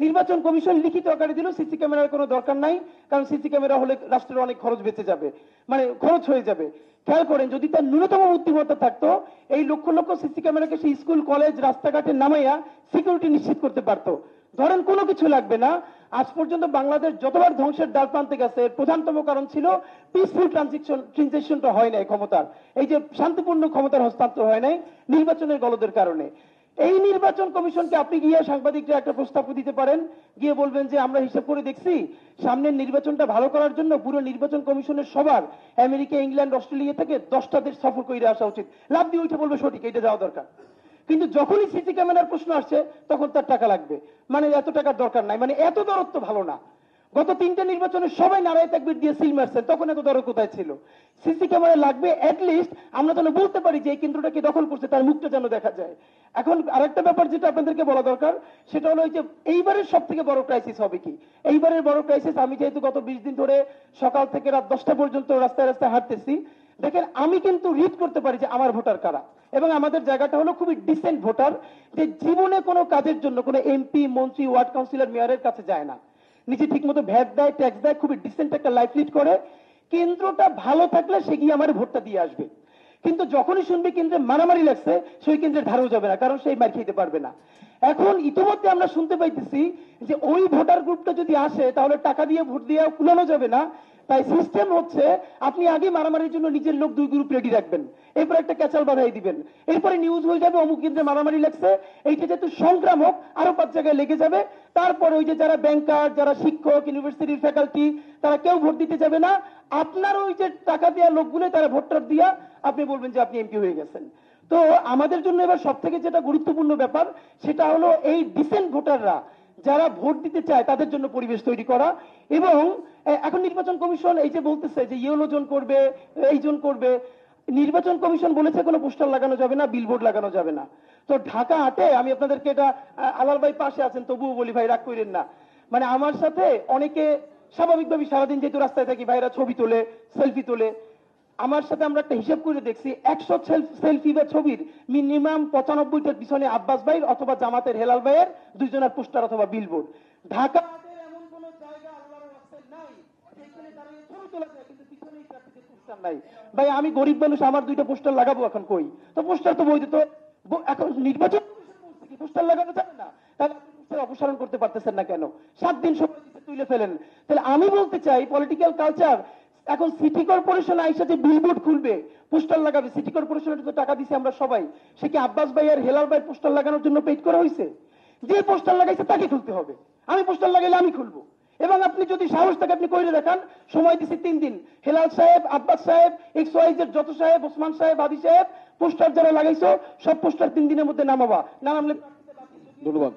নির্বাচন কমিশন লিখিত আকারে দিল সিসি ক্যামেরার কোনো দরকার নাই, কারণ সিসি ক্যামেরা হলে রাষ্ট্রের অনেক খরচ বেঁচে যাবে, মানে খরচ হয়ে যাবে। খেয়াল করেন, যদি তার ন্যূনতম বুদ্ধিমত্তা থাকতো, এই লক্ষ লক্ষ সিসি ক্যামেরাকে সেই স্কুল কলেজ রাস্তাঘাটে নামাইয়া সিকিউরিটি নিশ্চিত করতে পারতো। ধরেন কোনো কিছু লাগবে না। আজ পর্যন্ত বাংলাদেশ যতবার ধ্বংসের দ্বার প্রান্তে গেছে, এর প্রধানতম কারণ ছিল পিসফুল ট্রানজিশনটা হয় নাই ক্ষমতার, এই যে শান্তিপূর্ণ ক্ষমতার হস্তান্তর হয় নাই নির্বাচনের গলদের কারণে। এই নির্বাচন কমিশনকে আপনি গিয়ে সাংবাদিকরা একটা প্রস্তাব দিতে পারেন, গিয়ে বলবেন যে আমরা হিসাব করে দেখছি সামনের নির্বাচনটা ভালো করার জন্য পুরো নির্বাচন কমিশনের সবার আমেরিকা, ইংল্যান্ড, অস্ট্রেলিয়া থেকে 10টা দেশ সফর করে আসা উচিত। লাভ দিয়ে উঠে বলবে সঠিক, এটা যাওয়া দরকার। কিন্তু যখনই সিসি ক্যামেরার প্রশ্ন আসছে তখন তার টাকা লাগবে, মানে এত টাকার দরকার নাই, মানে এত দরত্ব ভালো না। গত 3টে নির্বাচনে সবাই নারায় তাকবীর দিয়ে সিল মারছেন, তখন এত দরদ কোথায় ছিল? সিসি ক্যামেরা লাগবে, অ্যাটলিস্ট আমরা যেন বলতে পারি যে এই কেন্দ্রটাকে দখল করছে, তার মুখটা যেন দেখা যায়। এখন আরেকটা ব্যাপার যেটা আপনাদেরকে বলা দরকার, সেটা হলো যে এইবারের সব থেকে বড় ক্রাইসিস হবে কি? এইবারের বড় ক্রাইসিস, আমি যেহেতু গত 20 দিন ধরে সকাল থেকে রাত 10টা পর্যন্ত রাস্তায় রাস্তায় হাঁটতেছি, দেখেন আমি কিন্তু রিড করতে পারি যে আমার ভোটার কারা। এবং আমাদের জায়গাটা হলো খুবই ডিসেন্ট ভোটার, যে জীবনে কোনো কাজের জন্য কোনো এমপি, মন্ত্রী, ওয়ার্ড কাউন্সিলর, মেয়রের কাছে যায় না, নিজে ঠিক মতো ভ্যাট দেয়, ট্যাক্স দেয়, খুবই ডিসেন্ট একটা লাইফ লিড করে। কেন্দ্রটা ভালো থাকলে সে গিয়ে আমার ভোটটা দিয়ে আসবে। কিন্তু যখনই শুনবে কেন্দ্রে মারামারি লাগছে, সেই কেন্দ্রের ধারেও যাবে না, কারণ সেই মার খেতে পারবে না। এখন ইতিমধ্যে আমরা শুনতে পাইতেছি যে ওই ভোটার গ্রুপটা যদি আসে তাহলে টাকা দিয়ে ভোট দিয়ে কুলানো যাবে না। তাই সিস্টেম হচ্ছে, আপনি আগে মারামারির জন্য নিজের লোক 2 গ্রুপ রেডি রাখবেন, এরপর একটা ক্যাচাল বাধাই দিবেন, এরপরে নিউজ হয়ে যাবে অমুক কেন্দ্রে মারামারি লাগছে, এইটা যেহেতু সংক্রামক আরো 5 জায়গায় লেগে যাবে। তারপরে ওই যে যারা ব্যাংকার, যারা শিক্ষক, ইউনিভার্সিটির ফ্যাকাল্টি, তারা কেউ ভোট দিতে যাবে না। আপনার ওই যে টাকা দেওয়া লোকগুলো তারা ভোটটা দিয়া আপনি বলবেন যে আপনি এমপি হয়ে গেছেন। তো আমাদের জন্য এবার সব থেকে যেটা গুরুত্বপূর্ণ ব্যাপার, সেটা হলো এই ডিসেন্ট ভোটাররা যারা ভোট দিতে চায় তাদের জন্য পরিবেশ তৈরি করা। এবং এখন নির্বাচন কমিশন এই যে বলতেছে যে ইয়েলো জোন করবে, এই জোন করবে, নির্বাচন কমিশন বলেছে কোনো পোস্টার লাগানো যাবে না, বিলবোর্ড লাগানো যাবে না। তো ঢাকা হাটে আমি আপনাদেরকে এটা, আলাল ভাই পাশে আছেন তবুও বলি ভাই রাগ করেন না, মানে আমার সাথে অনেকে স্বাভাবিকভাবে সারাদিন যেহেতু রাস্তায় থাকি, ভাইরা ছবি তোলে, সেলফি তোলে। আমার সাথে আমরা একটা হিসাব করে দেখছি, 100 সেলফি বা ছবির মিনিমাম 95টার পিছনে আব্বাস ভাইয়ের অথবা জামাতের হেলাল ভাইয়ের 2জনের পোস্টার অথবা বিলবোর্ড। ঢাকা এমন কোন জায়গা আল্লাহর রাস্তায় নাই যেখানে দাঁড়িয়ে ছবি তোলা যায় কিন্তু পিছনে ট্রাফিকের পোস্টার নাই। ভাই আমি গরিব মানুষ, আমার 2টা পোস্টার লাগাবো এখন কই? তো পোস্টার তো বই দিত, এখন নির্বাচন পোস্টার লাগানো যাবে না, তাহলে আপনি অপসারণ করতে পারতেছেন না কেন? 7 দিন সময় তুলে ফেলেন। তাহলে আমি বলতে চাই, পলিটিক্যাল কালচার এখন সিটি কর্পোরেশন আইসা যে বিলবোর্ড খুলবে, পোস্টার লাগাবে, সিটি কর্পোরেশনের তো টাকা দিছি আমরা সবাই, সে কি আব্বাস ভাই আর হেলাল ভাই পোস্টার লাগানোর জন্য পেইড করা হয়েছে? যে পোস্টার লাগাইছে তাকে খুলতে হবে, আমি পোস্টার লাগাইলে আমি খুলবো। এবং আপনি যদি সাহস থাকে আপনি কইরে দেখান, সময় দিছি 3 দিন, হেলাল সাহেব, আব্বাস সাহেব, XYZ যত সাহেব, ওসমান সাহেব, আদি সাহেব, পোস্টার যারা লাগাইছো সব পোস্টার 3 দিনের মধ্যে নামাবা, না নামলে। ধন্যবাদ।